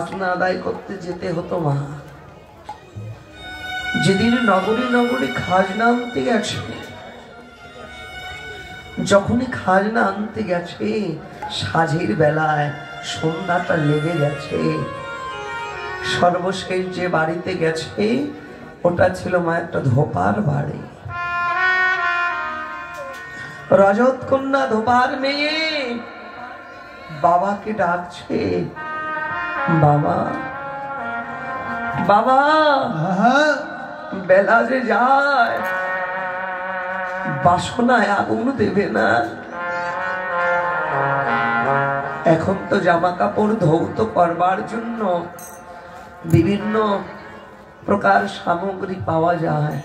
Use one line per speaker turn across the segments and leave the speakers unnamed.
খাজনা আদায় করতে যেতে হতো মা। যেদিন নগরী নগরী খাজনা আনতে গেছে, যখনই খাজনা আনতে গেছে সাঁঝের বেলায় সন্ধ্যাটা লেগে গেছে। সর্বশেষ যে বাড়িতে গেছে ওটা ছিল মা একটা ধোপার বাড়ি। রজত কন্যা ধোপার মেয়ে বাবাকে ডাকছে, বাবা বাবা বেলা যে যায়, বাসনায় আগুন দেবে না? এখন তো জামা কাপড় ধৌত করবার জন্য বিভিন্ন প্রকার সামগ্রী পাওয়া যায়।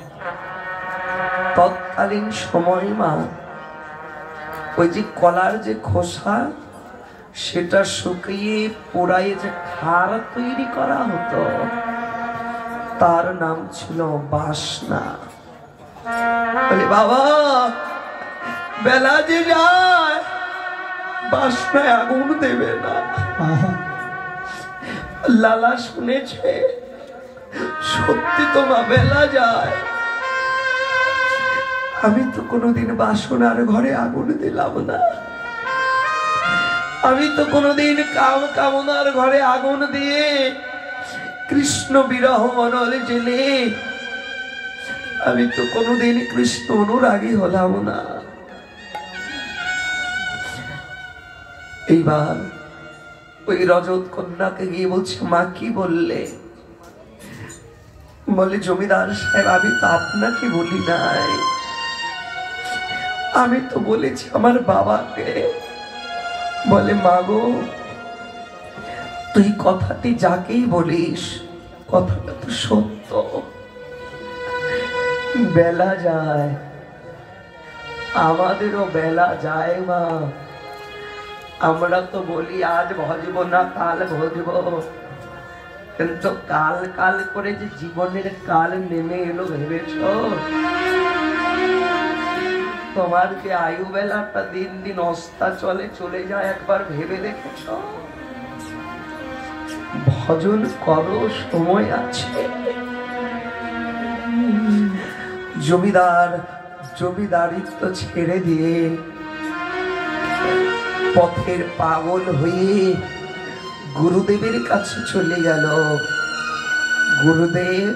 তৎকালীন সময় মা ওই যে কলার যে খোসা সেটা শুকিয়ে পোড়ায় যে খার তৈরি করা হতো, তার নাম ছিল বাসনা। বলে বাবা বেলা যে যায়, বাসনায় আগুন দেবে না? লালা শুনেছে সত্যি তো মা, বেলা যায়। আমি তো কোনোদিন বাসনার ঘরে আগুন দিলাম না, আমি তো কোনোদিন কাম কামনার ঘরে আগুন দিয়ে কৃষ্ণ বিরহ মনল জেলে আমি তো কোনোদিন কৃষ্ণ অনুরাগী হলাম না। এইবার ওই রজত কন্যাকে গিয়ে বলছে, মা কি বললে? বলে জমিদার সাহেব আমি তো আপনাকে বলি নাই, আমি তো বলেছি আমার বাবাকে। বলে মা গো, তুই কথাটি যাকেই বলিস কথাটা তো সত্য। বেলা যায়, আমাদেরও বেলা যায় মা। আমরা তো বলি আজ ভজব না কাল ভজব, কিন্তু কাল কাল করে যে জীবনের কাল নেমে এলো ভেবেছ? তোমার যে আয়ু বেলাটা দিন দিন অস্তা চলে চলে যায়, একবার ভেবে দেখেছ? ভজন করো, সময় আছে। জমিদারিত্ব ছেড়ে দিয়ে পথের পাগল হয়ে গুরুদেবের কাছে চলে গেল। গুরুদেব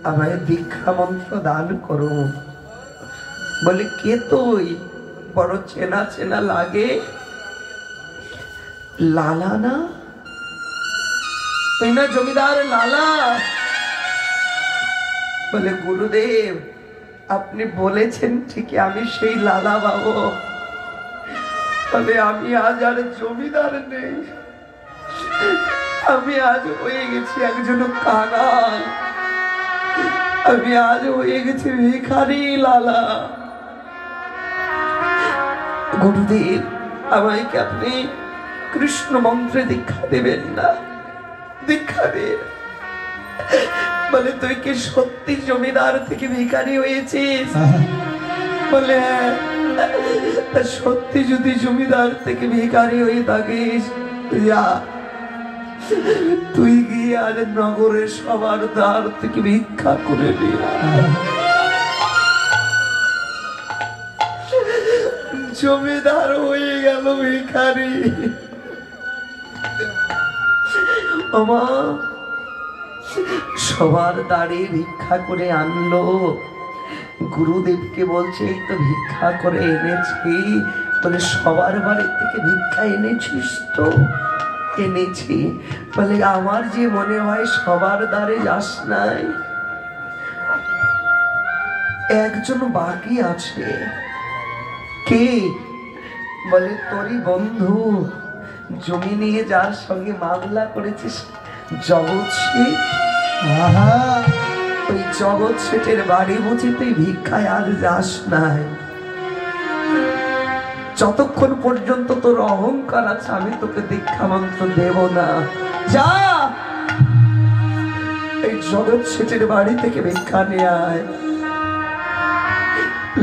আমায় দীক্ষা মন্ত্র দান করুন। বলে কে তুই? বড় চেনা চেনা লাগে। লালা না? তুই না জমিদার লালা? বলে গুরুদেব আপনি বলেছেন ঠিকই, আমি সেই লালা বাবু। বলে আমি আজ আর জমিদার নেই, আমি আজ হয়ে গেছি একজন কাঙাল, আমি আজ হয়ে গেছি ভিখারি লালা। গুরুদেব আমায় কি আপনি কৃষ্ণ মন্ত্রে দীক্ষা দেবেন না? দীক্ষা দে। বলে তুই কি সত্যি জমিদার থেকে ভিখারি হয়েছিস? বলে সত্যি যদি জমিদার থেকে ভিখারি হয়ে থাকিস তুই গিয়ে আজ নগরের সবার দ্বার থেকে ভিক্ষা করে নিয়ে জমিদার হয়ে গেল ভিখারি। ওমা সবার দ্বারে ভিক্ষা করে আনলো। গুরুদেবকে বলছে এই তো ভিক্ষা করে এনেছি। বলে সবার বাড়ি থেকে ভিক্ষা এনেছিস? তো এনেছি। বলে আমার যে মনে হয় সবার দ্বারে যাস নাই, একজন বাকি আছে। কে? বলে তোরই বন্ধু, জমি নিয়ে যার সঙ্গে মামলা করেছিস জগৎ শেঠ। ওই জগৎ শেঠের বাড়ি বুঝি তুই ভিক্ষায় আজ যাস নাই? যতক্ষণ পর্যন্ত তোর অহংকার আছে আমি তোকে দীক্ষা মন্ত্র দেব না। যা এই জগৎ শেঠের বাড়ি থেকে ভিক্ষা নিয়ে আয়।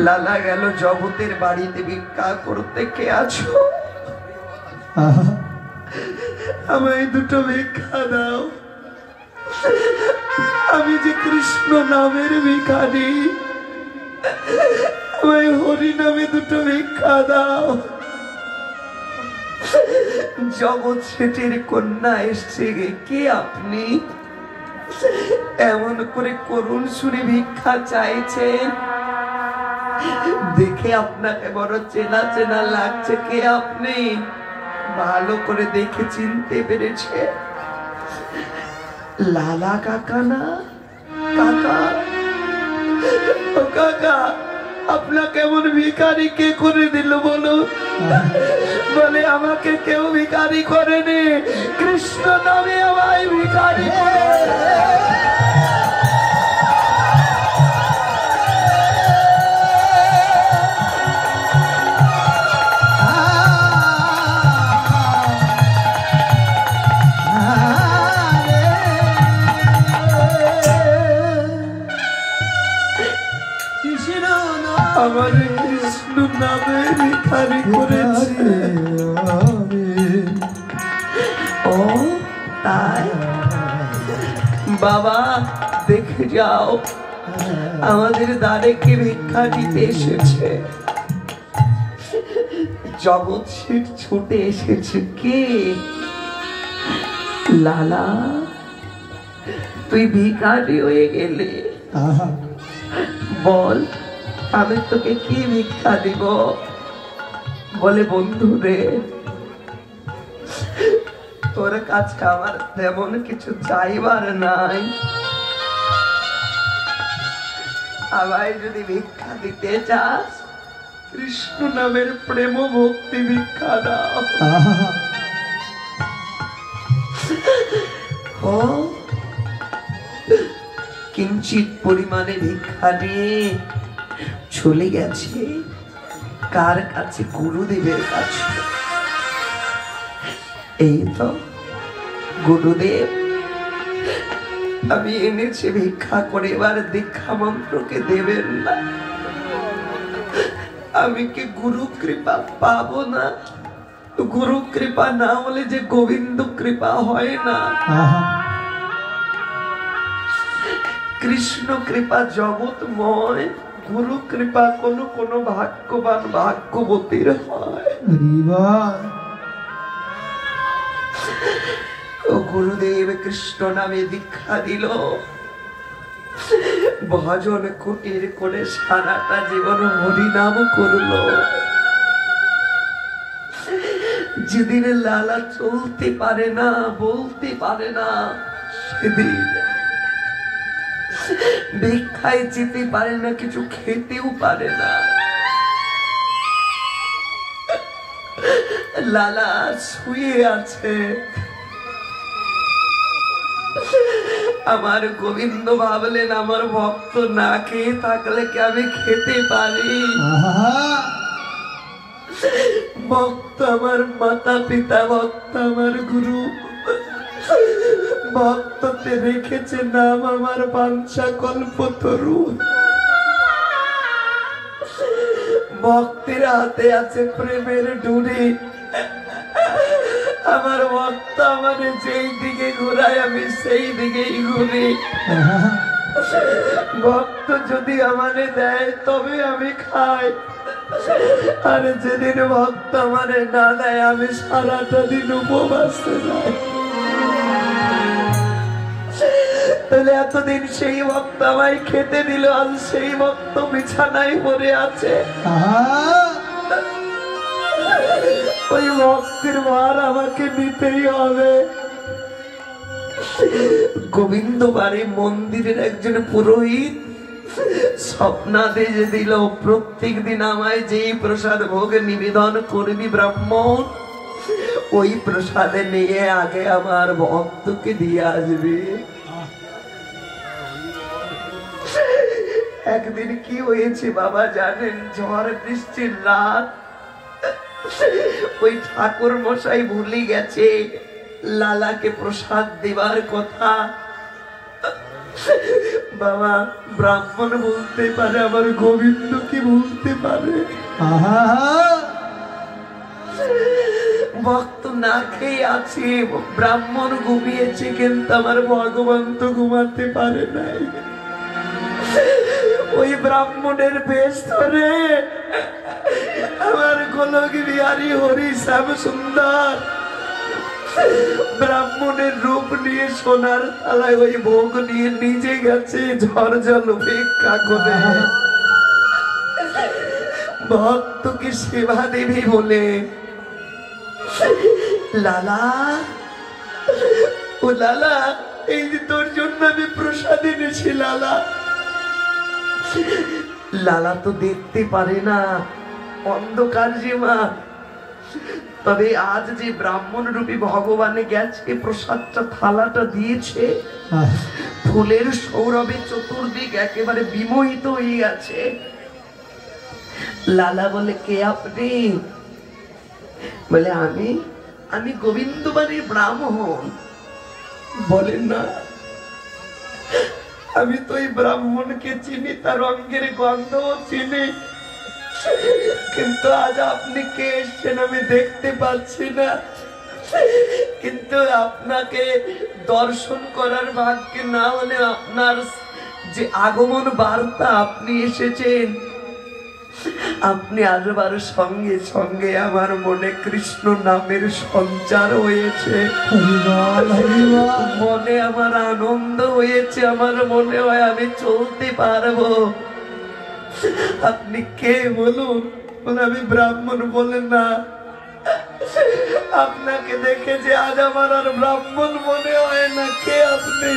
লালা গেল জগতের বাড়িতে ভিক্ষা করতে। কে আছো? আমায় দুটো ভিক্ষা দাও, আমি যে কৃষ্ণ নামের ভিখারি, আমায় হরি নামে দুটো ভিক্ষা দাও। জগৎ শেঠের কন্যা এসছে, কে আপনি? এমন করে করুণ সুরে ভিক্ষা চাইছেন, দেখে আপনাকে বড় চেনা চেনা লাগছে। কে আপনি? ভালো করে দেখে চিনতে পেরেছে, লালা কাকা না? কাকা, ও কাকা, আপনাকে এমন ভিখারি কে করে দিল বলো? বলে আমাকে কেউ ভিখারি করেনি, কৃষ্ণ নামে আমায় ভিখারি করে। আমার কৃষ্ণ নামে ভিখারি করেছে। ও তাই? বাবা দেখে যাও, আমাদের দ্বারে কে ভিক্ষা দিতে এসেছে। জগৎ শেঠ ছুটে এসেছে। কে? লালা, তুই ভিখারি হয়ে গেলে, বল আমি তোকে কি ভিক্ষা দিব? বলে বন্ধু রে, তোর কাছে আমার তেমন কিছু চাইবার নাই, আমায় যদি ভিক্ষা দিতে চাস কৃষ্ণ নামের প্রেম ভক্তি ভিক্ষা দাও। ও কিঞ্চিত পরিমাণে ভিক্ষা নিয়ে চলে গেছে। কার কাছে? গুরুদেবের কাছে। এই তো গুরুদেব, আমি এনেছি ভিক্ষা করে, এবার দীক্ষা মন্ত্রকে দেবেন না? আমি কি গুরু কৃপা পাবো না? গুরু কৃপা না হলে যে গোবিন্দ কৃপা হয় না। কৃষ্ণ কৃপা জগৎময়, গুরু কৃপা কোনো কোনো ভাগ্যবান ভাগ্যবতীর হয়। ও গুরুদেব কৃষ্ণ নামে দীক্ষা দিল, ভজন কুটির করে সারাটা জীবন হরিনাম করলো। যেদিন লালা চলতে পারে না, বলতে পারে না, সেদিন ভিক্ষায় যেতে পারে না, কিছু খেতেও পারে না। লালা শুয়ে আছে, আমার গোবিন্দ ভাবলেন আমার ভক্ত না খেয়ে থাকলে কি আমি খেতে পারি? ভক্ত আমার মাতা পিতা, ভক্ত আমার গুরু, ভক্ততে রেখেছে নাম আমার বাঞ্ছা কল্পতরু। ভক্তের হাতে আছে প্রেমের ডুরি। আমার ভক্ত আমার যেই দিকে ঘুরায় আমি সেই দিকেই ঘুরি। ভক্ত যদি আমারে দেয় তবে আমি খাই, আর যেদিন ভক্ত আমারে না দেয় আমি সারাটা দিন উপবাসে যাই। তাহলে এতদিন সেই ভক্ত আমায় খেতে দিল, আজ সেই ভক্ত বিছানায় পড়ে আছে। ওই ভক্তের ভার আমাকে নিতেই হবে। গোবিন্দ বাড়ি মন্দিরের একজন পুরোহিত স্বপ্নাদেশ দিল, প্রত্যেক দিন আমায় যেই প্রসাদ ভোগ নিবেদন করবি ব্রাহ্মণ, ওই প্রসাদে নিয়ে আগে আমার ভক্তকে দিয়ে আসবে। একদিন কি হয়েছে বাবা জানেন? ঝড় বৃষ্টির রাত, ওই ঠাকুর মশাই ভুলে গেছে লালাকে প্রসাদ দেবার কথা। বাবা ব্রাহ্মণ বলতে পারে, আমার গোবিন্দ কি বলতে পারে? ভক্ত না খেয়ে আছে, ব্রাহ্মণ ঘুমিয়েছে, কিন্তু আমার ভগবান তো ঘুমাতে পারে নাই। ওই ব্রাহ্মণের বেশ ধরে আমার গোলক বিহারী হরি শ্যাম সুন্দর ব্রাহ্মণের রূপ নিয়ে সোনার থালায় ওই ভোগ নিয়ে নিজে গেছে ঝড় জল উপেক্ষা করে ভক্তকে সেবা দেবে বলে। লালা, ও লালা, এই যে তোর জন্য আমি প্রসাদ এনেছি লালা। লালা তো দেখতে পারে না, অন্ধকার যে মা, তবে আজ যে ব্রাহ্মণ রূপী ভগবানে গেছে প্রসাদটা থালাটা দিয়েছে, ফুলের সৌরভে চতুর্দিক একেবারে বিমোহিত হয়ে গেছে। লালা বলে, কে আপনি? বলে, আমি গোবিন্দবাড়ির ব্রাহ্মণ। বলেন না, আমি তো এই ব্রাহ্মণকে চিনি, তার অঙ্গের গন্ধ চিনি, কিন্তু আজ আপনি কে এসছেন আমি দেখতে পাচ্ছি না। কিন্তু আপনাকে দর্শন করার ভাগ্য না হলে আপনার যে আগমন বার্তা, আপনি এসেছেন, আপনি আসবার সঙ্গে সঙ্গে আমার মনে কৃষ্ণ নামের সঞ্চার হয়েছে, মনে আমার আনন্দ হয়েছে, আমার মনে হয় আমি চলতে পারবো। আপনি কে বলুন? বলে, আমি ব্রাহ্মণ। বলেন না, আপনাকে দেখে যে আজ আমার আর ব্রাহ্মণ মনে হয় না। কে আপনি?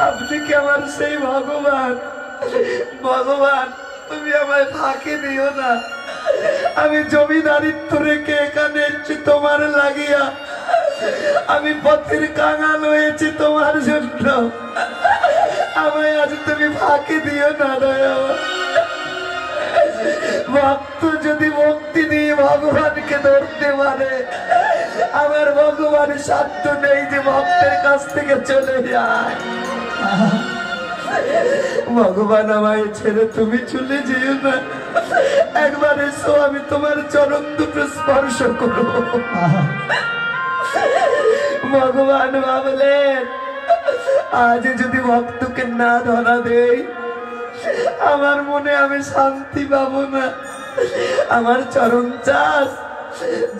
আপনি কি আমার সেই ভগবান? ভগবান, তুমি আমায় ফাঁকি দিও না। আমি জমিদারিত্ব রেখে এখানে এসেছি তোমার লাগিয়া, আমি পথের কাঙাল হয়েছি তোমার জন্য, আমায় আজ তুমি ফাঁকি দিও না। ভক্ত যদি ভক্তি দিয়ে ভগবানকে ধরতে পারে, আমার ভগবান সাধ্য নেই যে ভক্তের কাছ থেকে চলে যায়। ভগবান, আমায় ছেড়ে তুমি চলে যেও না, একবার এসো, আমি তোমার চরণ দুটো স্পর্শ করব। ভগবান ভাবলেন, আজ যদি ভক্তকে না ধরা দেই, আমার মনে আমি শান্তি পাবো না। আমার চরণ চাস,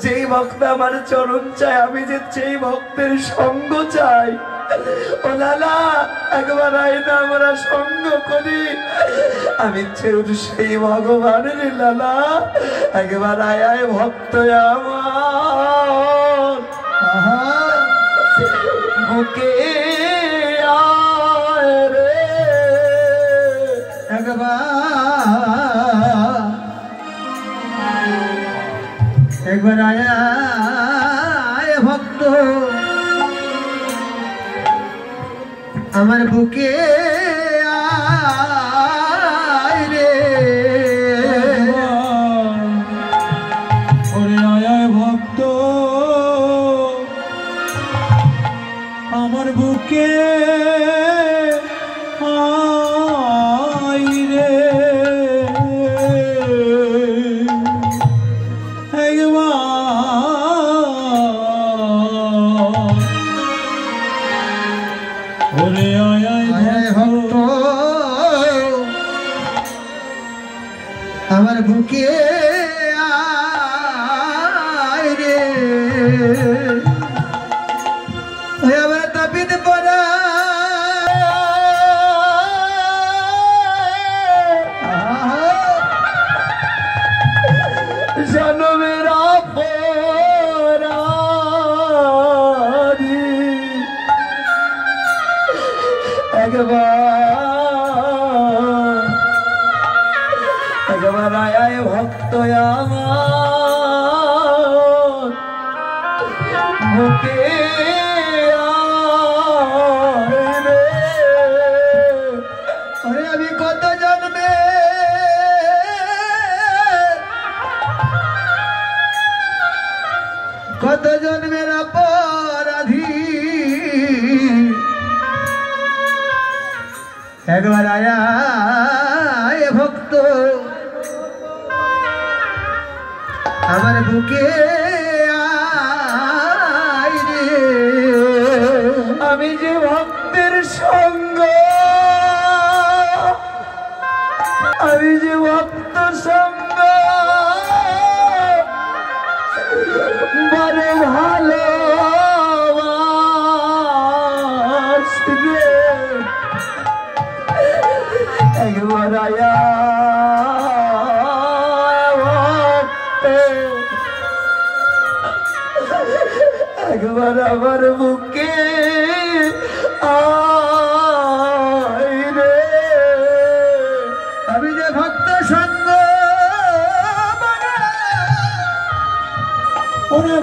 যেই ভক্ত আমার চরণ চায়, আমি যে সেই ভক্তের সঙ্গ চাই। ও লালা, একবার আয় না, আমরা সঙ্গ করি। আমি সেই ভগবানের লালা, একবার আয় আয় ভক্ত আমার বুকে আয় রে, একবার আয় আয় ভক্ত আমার বুকে আয় রে, ওরে আয় আয় ভক্ত আমার বুকে আয় রে, ওরে আয় আয় ভক্ত আমার বুকে আয় রে, আমার তাপিতে পড়া জনমেরা পরাধি, একবার আয় আয় ভক্ত আমার বুকে আয় রে, আমি কত জন্মে কত জন্মের অপরাধী, একবার আয় আয় ভক্ত আমার বুকে আমি যে ভক্তের সঙ্গ, আমি যে ভক্ত সঙ্গ বড় ভালো একবার আয়া একবার আমার বুকে আয় রে। আমি যে ভক্ত সঙ্গ
ওরে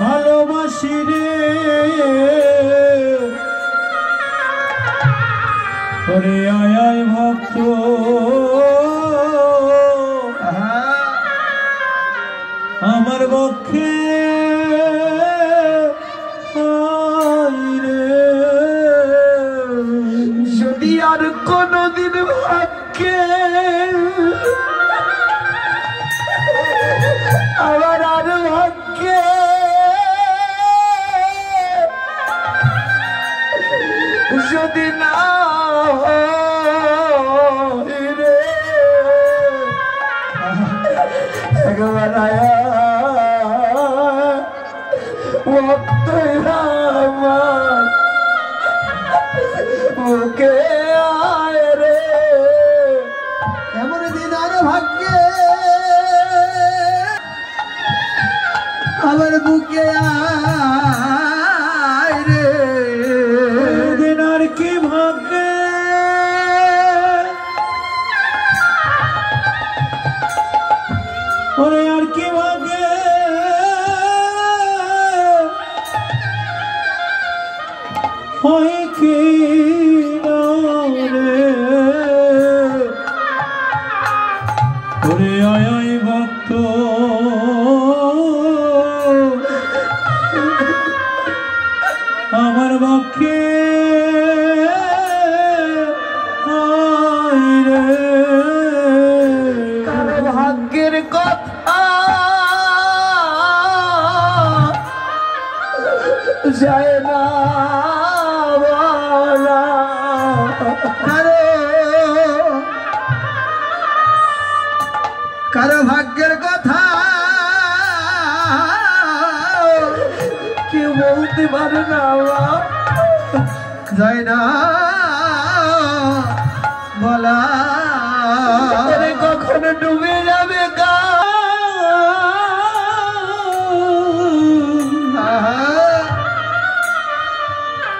ভালোবাসি রে, ওরে আয় আয় ভক্ত আমার পক্ষে
যদি আর কোনদিন ভাগ্যে আবার আর ভাগ্যে যদি না রে একবার আয়া ভক্ত আমার মুখে আয় রে। এমন দিন আর ভাগ্যে আমার বুকে আয় রে,
দিন আর কি ভাগ্যে ওরে আর কি ভাগ্যে হয় কি রে, ওরে আয় আয় ভক্ত আমার পক্ষে
কারো ভাগ্যের কথা যায় না বলা, কারো ভাগ্যের কথা কেউ বলতে পারে না, যায় না বলা। কখনো ডুবে যাবে গা,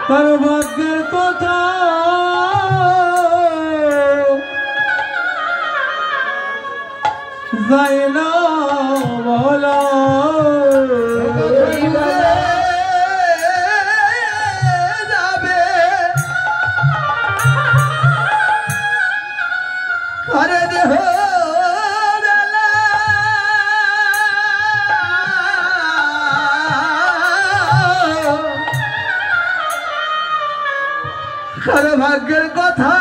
কারো ভাগ্যের কথা যায় না বলা।
যাবে ঘরে দেহ কারো ভাগ্যের কথা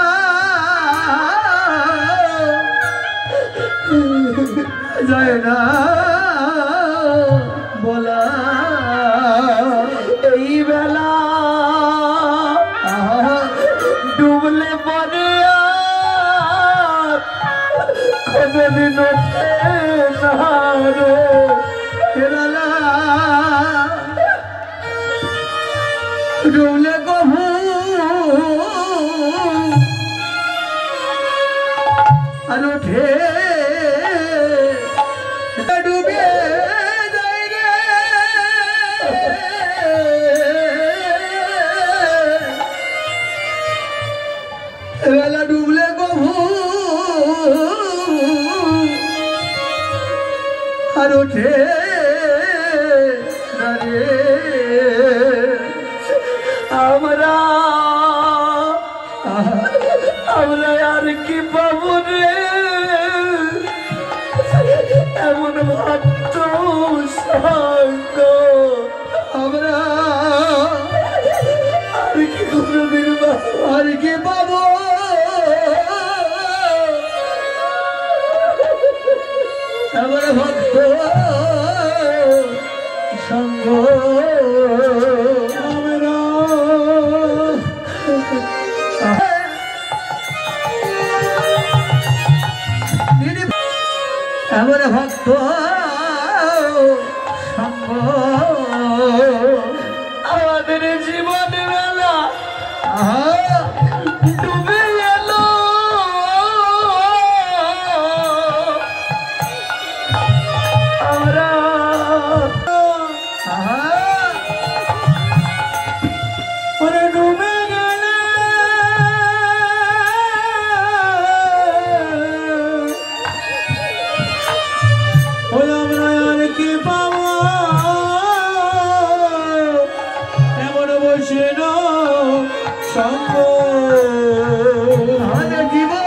যায় না বলা। এই বেলা ডুবলে পরে কোনদিন ওঠে না রে, বেলা ডুবলে কভু আর ওঠে ডুবে যায় রে, বেলা ডুবলে কভু আর ওঠে না রে। আমাদের জীবন বেলা ডুবে গেল আমরা
ওরে ডুবে গেলে ওই আমরা আর কি পাবো এমন বসে না সঙ্গ
আমাদের জীবন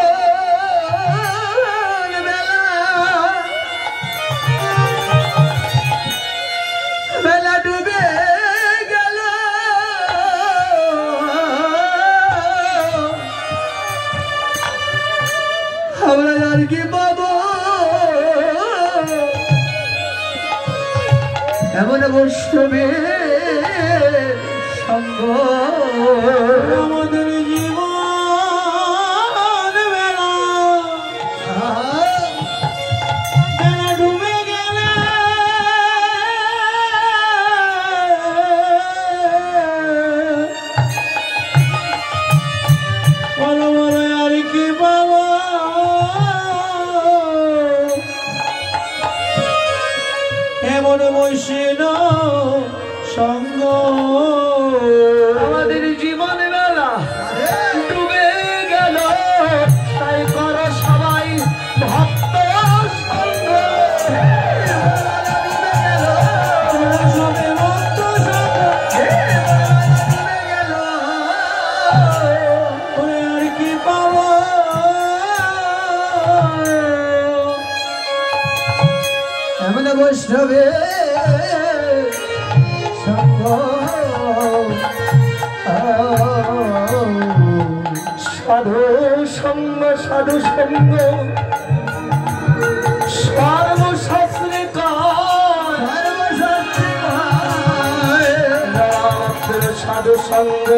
বেলা ডুবে গেল আমরা আর কি পাবো এমন বৈষ্ণবে সঙ্গ
আমাদের জীবন বেলা বেলা ডুবে গেলে বলো বলো আর কি পাবো এমন বৈশিন সঙ্গ
আমাদের জীবন বেলা ডুবে গেল তাই করো সবাই ভক্ত সঙ্গ ডুবে গেল
সবে ভক্ত সঙ্গ
ডুবে গেল
ওরে আর কি পাবো
এমন বৈষ্ণবে সঙ্গ সাধু সঙ্গ সাধু সঙ্গ সর্বশাস্ত্রে সাধু সঙ্গ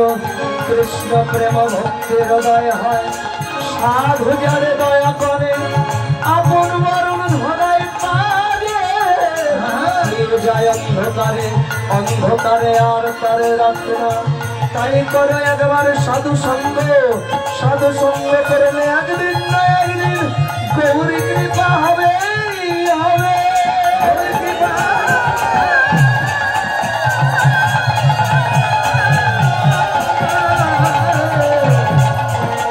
কৃষ্ণ প্রেম ভক্তি হৃদয় হয় সাধু যারে দয়া করে আপন বরণ ধরায় পারে যায় অন্ধকারে অন্ধকারে আর তারে রাখে না তাই করে একবার সাধু সঙ্গ করলে একদিন না একদিন গৌরী কৃপা হবে হবে গৌরী কৃপা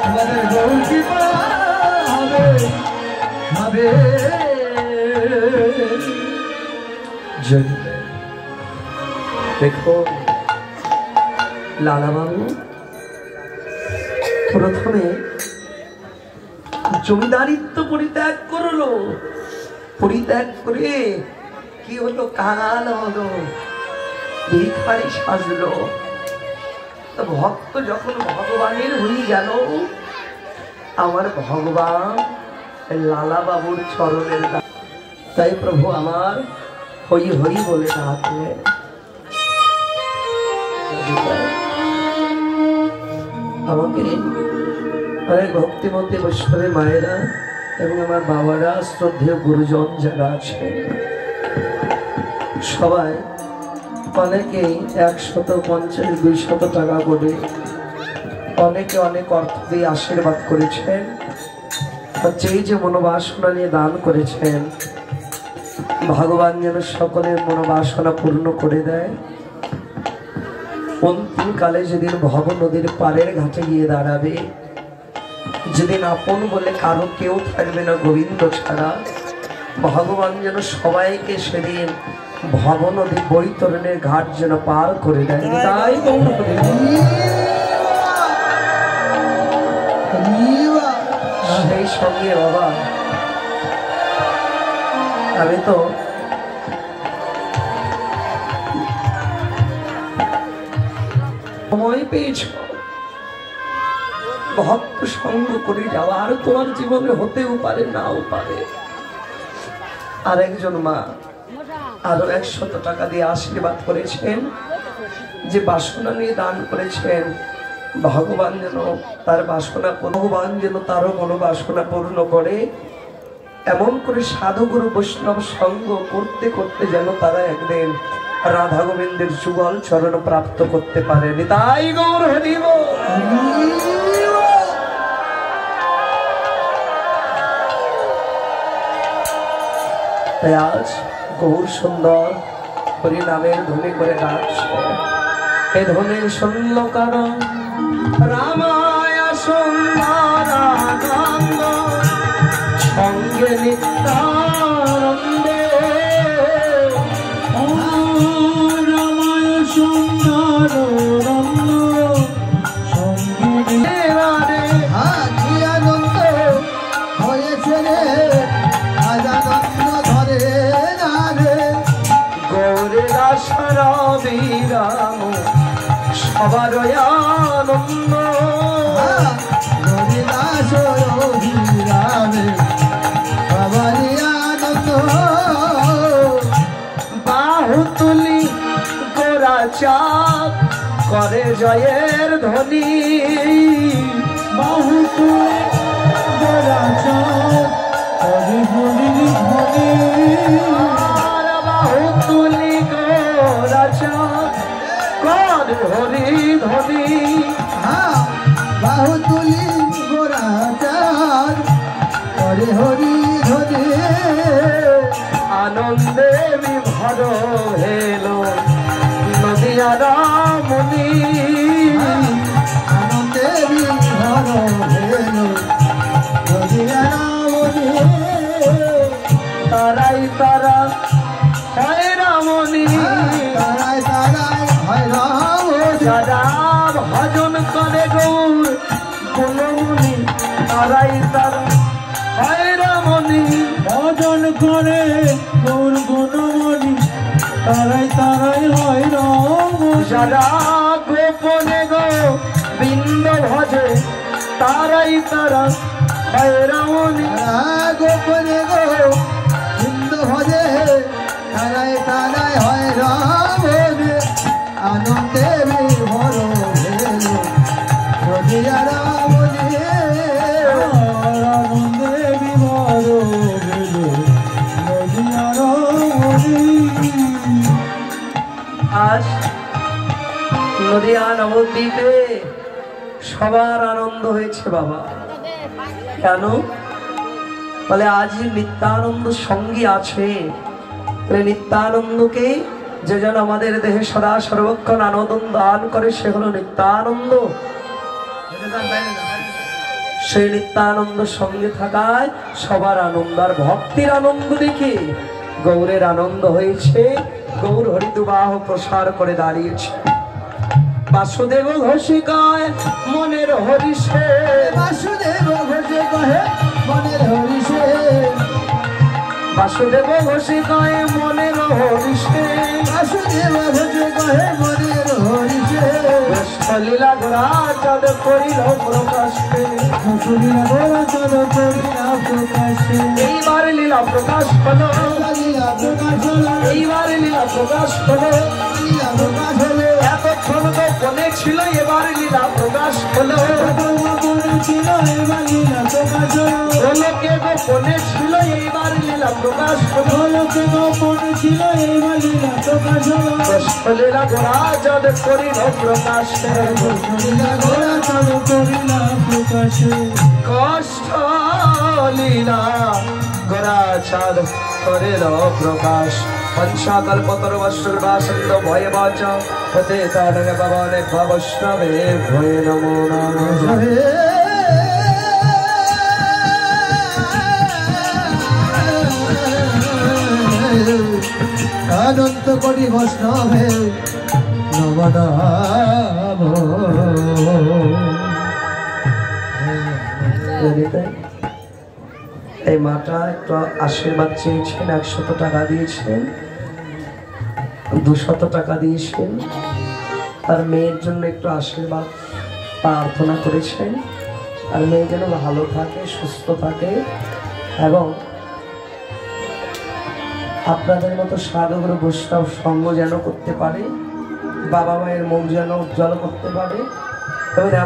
আমাদের গৌরী কৃপা হবে হবে যদি দেখো লালাবাবু প্রথমে জমিদারিত্ব পরিত্যাগ করলো, পরিত্যাগ করে কি হলো, কাঙাল হলো, ভিখারি সাজলো। ভক্ত যখন ভগবানের হয়ে গেল, আমার ভগবান লালাবাবুর চরণের দান, তাই প্রভু আমার হই হই বলে ডাকলেন। আমাকে অনেক ভক্তিমতী বৈষ্ণবী মায়েরা এবং আমার বাবারা, শ্রদ্ধেয় গুরুজন যারা আছে, সবাই অনেকেই 150-200 টাকা করে, অনেকে অনেক অর্থ দিয়ে আশীর্বাদ করেছেন। এই যে মনোবাসনা নিয়ে দান করেছেন, ভগবান যেন সকলের মনোবাসনা পূর্ণ করে দেয়। অন্তিম কালে যেদিন ভব নদীর পাড়ের ঘাটে গিয়ে দাঁড়াবে, যেদিন আপন বলে কারো কেউ থাকবে না গোবিন্দ ছাড়া, ভগবান যেন সবাইকে সেদিন ভব নদী বৈতরণের ঘাট যেন পার করে দেয়। তাই সেই সঙ্গে বাবা, আমি তো সময় পেয়েছ ভক্ত সঙ্গ করে যাওয়া, আর তোমার জীবনে হতেও পারে, নাও পারে। আর একজন মা আরো 100 টাকা দিয়ে আশীর্বাদ করেছেন, যে বাসনা নিয়ে দান করেছেন, ভগবান যেন তার বাসনা, ভগবান যেন তারও মনোবাসনা পূর্ণ করে। এমন করে সাধুগুরু বৈষ্ণব সঙ্গ করতে করতে যেন তারা একদিন রাধা গোবিন্দের যুগল চরণ প্রাপ্ত করতে পারেনি। তাই গৌর হরি বল। তাই আজ গৌর সুন্দর হরি নামের ধ্বনি করে ডাকছে। এই ধ্বনি শুনল কারণ রামায় সুন্দর আনন্দ সঙ্গে নিত্যানন্দ।
রামায় সুন্দর সঙ্গে
আনন্দ হয়েছে রে, আজ আনন্দ ধরে না রে।
গৌরের আশার বিরাম সবার আনন্দ।
হরিদাস অভিরামে সবারই আনন্দ।
বাহু তুলি গোরা চাঁদ করে জয়ের ধ্বনি।
বাহু তুলে গোরা চাঁদ করে হরির ধ্বনি।
আর বাহু তুলি গোরা চাঁদ করে হরি ধ্বনি।
বাহু তুলি গোরা চাঁদ করে হরি ধরে।
আনন্দে বিভর হেলো নদিয়ারা মুনি।
আনন্দে বিভোর হেল নদিয়ারা মুনি।
তারাই তারা হয় রামনি।
তারাই তারাই হয় রাম।
যারা ভজন করে গৌর গুণমুনি তারাই তারা হয় রামনি।
ভজন করে গৌর গুণমণি তারাই তারাই হয় রাম।
যারা গোপনে গোবিন্দ ভজে তারাই তারা হয় রামনি।
গোপনে গো হিন্দু ভজে তারাই তারাই হয় রাম। আনন্দে বিভোর হেল নদিয়ারা মুনি।
আনন্দে বিভোর হেল নদিয়ারা মুনি।
আজ নদিয়া নবদ্বীপে সবার আনন্দ হয়েছে বাবা। কেন বলে আজ নিত্যানন্দ সঙ্গী আছে। নিত্যানন্দকে যে যেন আমাদের দেহে সদা সর্বক্ষণ আনন্দ দান করে সে হলো নিত্যানন্দ। সেই নিত্যানন্দ সঙ্গে থাকায় সবার আনন্দ আর ভক্তির আনন্দ দেখে গৌরের আনন্দ হয়েছে। গৌর হরিদুবাহ প্রসার করে দাঁড়িয়েছে। বাসুদেব ঘোষিকায় মনের হরিষে।
বাসুদেব ঘোষে কহে মনের হরিষে।
বাসুদেব ঘোষিকায় মনের হরিষে।
বাসুদেব ঘোষে কহে মনের হরিষে।
লীলা ঘোড়া চাঁদ করিল প্রকাশে।
মুসুরিয়া গোরা চাঁদ করিলা প্রকাশে।
এইবার লীলা প্রকাশ হলো।
লীলা প্রকাশ হলো।
এইবার লীলা প্রকাশ হলো।
লীলা প্রকাশ হলো।
এতক্ষণ গোপনে ছিল এবার লীলা প্রকাশ হলো।
গোপনে ছিল এবার লীলা প্রকাশ হলো।
লোকে গোপনে ছিল এইবার লীলা প্রকাশ হলো।
লোকে গোপনে ছিল এইবার লীলা প্রকাশ হলো।
লীলা ঘোড়া চাঁদ করিল প্রকাশে।
লীলা গোরা চাঁদ করিলা প্রকাশে।
কষ্ট লীলা গোরা চাঁদ করিল প্রকাশ। পঞ্চাকল্পতর বৎসর বাসন্ত ভয়ে বাচ হতে তারঙ্গ পবনে বৈষ্ণবে ভয়ে নমো নমঃ।
অনন্ত কোটি বৈষ্ণবে নম নম।
এই মাটা একটু আশীর্বাদ চেয়েছেন। 100 টাকা দিয়েছেন, 200 টাকা দিয়েছেন। আর মেয়ের জন্য একটু আশীর্বাদ প্রার্থনা করেছেন। আর মেয়ে যেন ভালো থাকে, সুস্থ থাকে এবং আপনাদের মতো সাধুগুরু বৈষ্ণব সঙ্গ যেন করতে পারে, বাবা মায়ের মুখ যেন উজ্জ্বল করতে পারে এবং